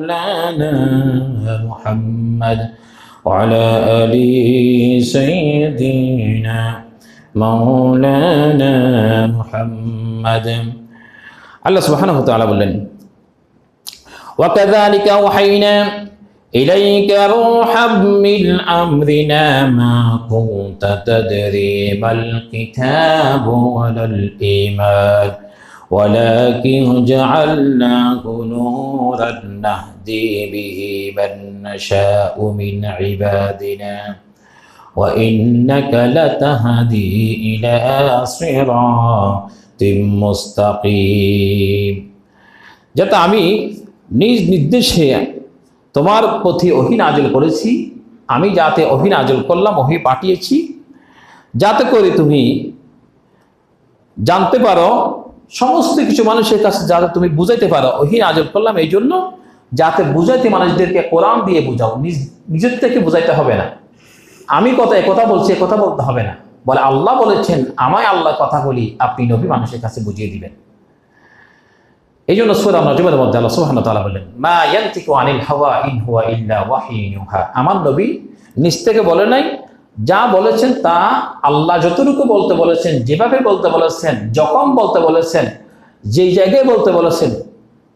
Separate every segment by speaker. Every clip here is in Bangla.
Speaker 1: مولانا محمد وعلى آل سيدنا مولانا محمد আল্লাহ সুবহানাহু ওয়া তাআলা বললেন وكذلك أوحينا إليك روحا من أمرنا ما كنت تدري ما الكتاب ولا الإيمان ولكن جعلناه نورا نهدي به من نشاء من عبادنا وإنك لتهدي إلى صراط মুস্তাকিম। যাতে আমি নিজ নির্দেশে তোমার প্রতি ওহী নাযিল করেছি, আমি যাতে ওহী নাযিল করলাম, ওহী পাঠিয়েছি, যাতে করে তুমি জানতে পারো সমস্ত কিছু মানুষের কাছে, যাতে তুমি বুঝাইতে পারো। ওহী নাযিল করলাম এই জন্য যাতে বুঝাইতে মানুষদেরকে কোরআন দিয়ে বুঝাও, নিজের থেকে বুঝাইতে হবে না। আমি কথা বলছি, কথা বলতে হবে না, বলে আল্লাহ বলেছেন আমায় আল্লাহ কথা বলি, আপনি নবী মানুষের কাছে বুঝিয়ে দিবেন। এই জন্য সূরা নজমের মধ্যে আল্লাহ সুবহানাহু ওয়া তাআলা বলেন মা ইয়ানতিকু আনিল হাওয়া ইন হুয়া ইল্লা ওয়াহিয়ুন ইউহা। আমার নবী নিজ থেকে বলে নাই, যা বলেছেন তা আল্লাহ যতটুকু বলতে বলেছেন, যেভাবে বলতে বলেছেন, যখন বলতে বলেছেন, যেই জায়গায় বলতে বলেছেন,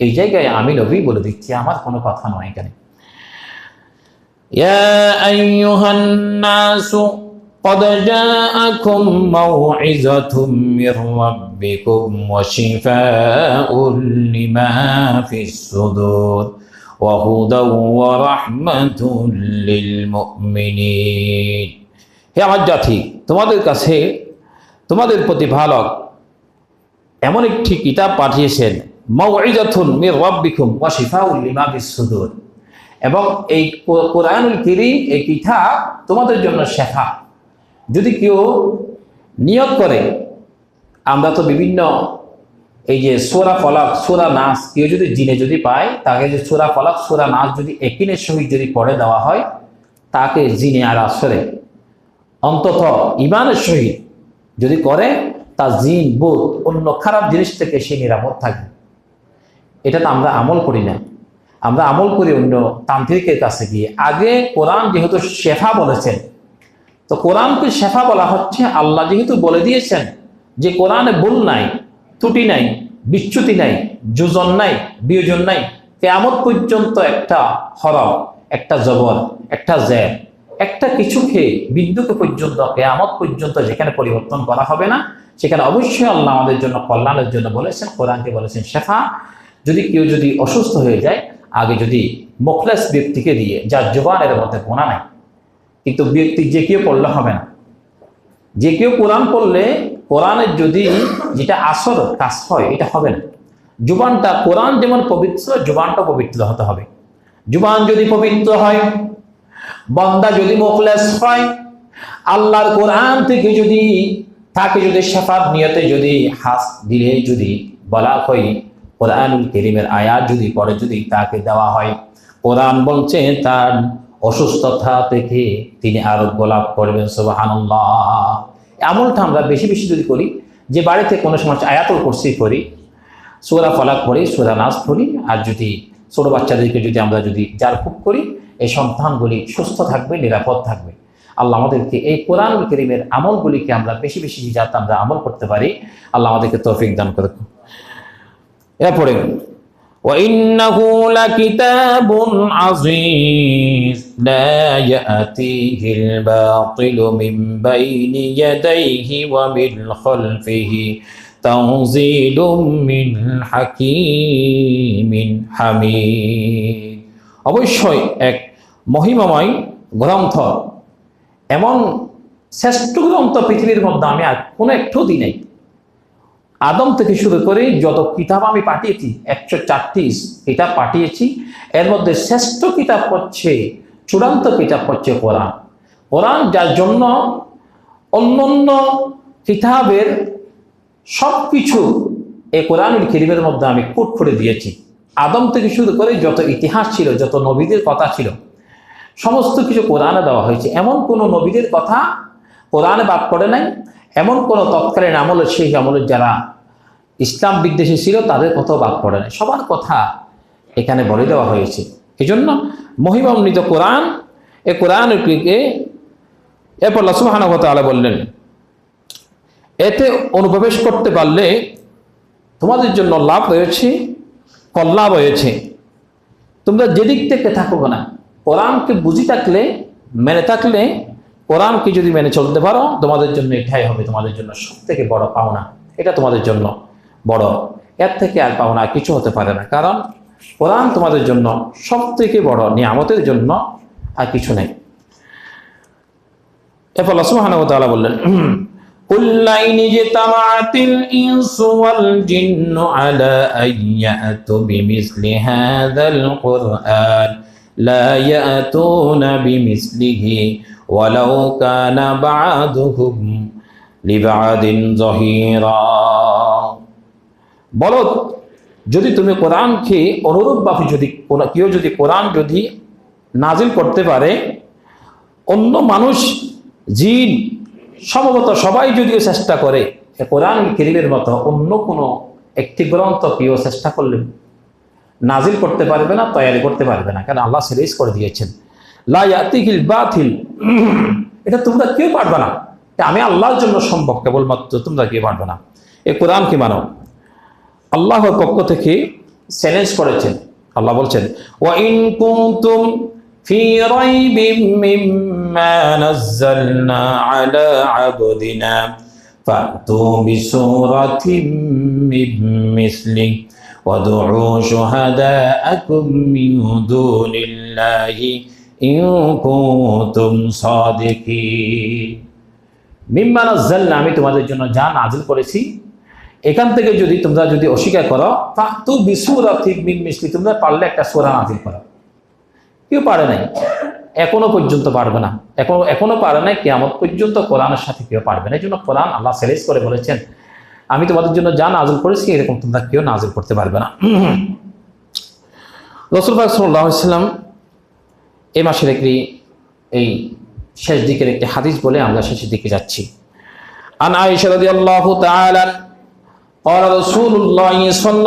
Speaker 1: এই জায়গায় আমি নবী বলে দিচ্ছি, আমার কোনো কথা নয় এখানে। ইয়া আইয়ুহান নাসু قد جاءكم موعظة من ربكم وشفاء لما في الصدور وهدى ورحمة للمؤمنين। হে আমার জাতি, তোমাদের কাছে তোমাদের প্রতিপালক এমন একটি কিতাব পাঠিয়েছেন, মাউইজাতুন মির রাব্বিকুম ওয়া শিফাউল লিমা ফিস সুদূর, এবং এই কোরআনুল কারীম, এই কিতাব তোমাদের জন্য শেফা। যদি কেউ নিয়ত করে, আমরা তো বিভিন্ন এই যে সূরা ফলাক, সূরা নাস, কেউ যদি জিনে যদি পায়, তাকে যে সূরা ফলাক, সূরা নাস যদি একিনের সহিত যদি পড়ে দেওয়া হয়, তাকে জিনে আর আসরে অন্তত ইমানের সহিত যদি করে, তার জিন বুত অন্য খারাপ জিনিস থেকে সে নিরাপদ থাকবে। এটা তো আমরা আমল করি না, আমরা আমল করি অন্য তান্ত্রিকের কাছে গিয়ে। আগে কোরআন যেহেতু শেফা বলেছেন, তো কোরআনকে শেফা বলা হচ্ছে, আল্লাহ যেহেতু বলে দিয়েছেন যে কোরআনে ভুল নাই, ত্রুটি নাই, বিচ্যুতি নাই, যোজন নাই, বিয়োজন নাই, কিয়ামত পর্যন্ত একটা হরফ, একটা জবর, একটা জের, একটা কিছুকে বিন্দুকে পর্যন্ত কিয়ামত পর্যন্ত যেখানে পরিবর্তন করা হবে না, সেখানে অবশ্যই আল্লাহ আমাদের জন্য কল্যাণের জন্য বলেছেন, কোরআনকে বলেছেন শেফা। যদি কেউ যদি অসুস্থ হয়ে যায়, আগে যদি মুখলেস ব্যক্তিকে দিয়ে, যার জবানের মধ্যে গোনা নাই, কিন্তু ব্যক্তি যে কেউ পড়লে হবে না। যে কেউ কোরআন পড়লে কোরআনের যদি যেটা আসর কাজ হয়, এটা হবে না। জুবানটা, কোরআন যেমন পবিত্র, জুবানটা পবিত্র হতে হবে। জুবান যদি পবিত্র হয়, বান্দা যদি মুখলেস হয়, আল্লাহর কোরআন থেকে যদি তাকে যদি শাফাত নিয়তে যদি হাস দিলে, যদি বলা হয় কোরআনুল কারীমের আয়াত যদি পড়ে, যদি তাকে দেওয়া হয়, কোরআন বলছে তার অসুস্থতা থেকে তিনি আরোগ্য লাভ করবেন। সুবহানাল্লাহ। আমলটা আমরা বেশি বেশি যদি করি, যে বাড়িতে কোনো সময় আয়াতুল কুরসি পড়ি, সূরা ফালাক পড়ি, সূরা নাস পড়ি, আর যদি ছোট বাচ্চাদেরকে যদি আমরা যদি জারকুব করি, এই সন্তানগুলি সুস্থ থাকবে, নিরাপদ থাকবে। আল্লাহ আমাদেরকে এই কোরআনুল কারীমের আমলগুলিকে আমরা বেশি বেশি যাতে আমরা আমল করতে পারি, আল্লাহ আমাদেরকে তৌফিক দান করুন। এরপরে وَإِنَّهُ لَكِتَابٌ عَزِيزٌ لَا يَأْتِيهِ الْبَاطِلُ مِنْ بَيْنِ يَدَيْهِ وَمِنْ خَلْفِهِ تَنزِيلٌ مِنْ حَكِيمٍ حَمِيدٍ। অবশ্যই এক মহিমাময় গ্রন্থ, এমন শ্রেষ্ঠ গ্রন্থ পৃথিবীর মধ্যে আমি আর কোনো একটু দিই নাই। আদম থেকে শুরু করে যত কিতাব আমি পাঠিয়েছি, 104টি কিতাব পাঠিয়েছি, এর মধ্যে শ্রেষ্ঠ কিতাব হচ্ছে, চূড়ান্ত কিতাব হচ্ছে কোরআন। কোরআন, যার জন্য অন্যান্য কিতাবের সব কিছু এই কোরআনুল কারীমের মধ্যে আমি কোট করে দিয়েছি। আদম থেকে শুরু করে যত ইতিহাস ছিল, যত নবীদের কথা ছিল, সমস্ত কিছু কোরআনে দেওয়া হয়েছে। এমন কোনো নবীদের কথা কোরআনে বাদ পড়ে নাই, এমন কোনো তৎকালীন আমলের, সেই আমলের যারা ইসলাম বিদ্বেষী ছিল, তাদের কথাও বাদ পড়ে নাই। সবার কথা এখানে বলে দেওয়া হয়েছে। এই জন্য মহিমান্বিত কোরআন, এ কোরআনকে এরপর আল্লাহ সুবহানাহু ওয়া তাআলা বললেন, এতে অনুপ্রবেশ করতে পারলে তোমাদের জন্য লাভ রয়েছে, কল্যাণ রয়েছে। তোমরা যেদিক থেকে থাকো না, কোরআনকে বুঝি থাকলে, মেনে থাকলে, কোরআনকে যদি মেনে চলতে পারো, তোমাদের জন্য এটাই হবে তোমাদের জন্য সব থেকে বড় পাওনা। এটা তোমাদের জন্য বড়, এর থেকে আর পাওনা কিছু হতে পারে না। কারণ কোরআন তোমাদের জন্য সব থেকে বড় নিয়ামতের জন্য আর কিছু নেই। এরপর আল্লাহ সুবহানাহু ওয়া তাআলা বললেন, قل لئن اجتمعت الإنس والجن على أن يأتوا بمثل هذا القرآن لا يأتون بمثله ولو كان بعضهم لبعض ظهيرا। বলো, যদি তুমি কোরআনকে অনুরূপভাবে কেউ যদি কোরআন যদি নাজিল করতে পারে, অন্য মানুষ, জিন, সম্ভবত সবাই যদিও চেষ্টা করে কোরআন কারীমের মতো অন্য কোনো একটি গ্রন্থ কেউ চেষ্টা করলে নাজিল করতে পারবে না, তৈরি করতে পারবে না। কারণ আল্লাহ সিরিজ করে দিয়েছেন, লা ইয়াতিহিল বাতিল, এটা তোমরা কেউ পারবে না, আমি আল্লাহর জন্য সম্ভব, কেবলমাত্র তোমরা কেউ পারবে না। এই কোরআনকে মানো। আল্লাহর পক্ষ থেকে চ্যালেঞ্জ করেছেন। আল্লাহ বলছেন, ওয়া ইন কুনতুম ফি রাইবিম মিম্মা নাযালনা আলা আবদিনা ফাতু বিসূরাতিম মিন মিসলি ওয়াদউ শুহাদাআকুম মিন দুনিল্লাহি ইন কুনতুম সাদিকিন। মিম্মা নাযালনা, আমি তোমাদের জন্য যা নাজিল করেছি এখান থেকে যদি তোমরা অস্বীকার করো, ফাতু বিসূরাতিম মিন মিসলি, তোমরা পারলে একটা সূরা নাজিল করো। কেউ পারে নাই, এখনো পর্যন্ত পারবে না, এখনো পারে নাই, কিয়ামত পর্যন্ত কোরআনের সাথে কেউ পারবে না। এই জন্য কোরআন আল্লাহ সিরিজ করে বলেছেন, আমি তোমাদের জন্য যা নাজিল করেছি এরকম তোমরা কেউ নাজিল করতে পারবে না। রাসূল পাক সাল্লাল্লাহু আলাইহি ওয়াসাল্লাম এই মাসের এই শেষ দিকের একটি হাদিস বলে আমরা শেষের দিকে যাচ্ছি। আন আয়েশা রাদিয়াল্লাহু তাআলা قال رسول الله صلى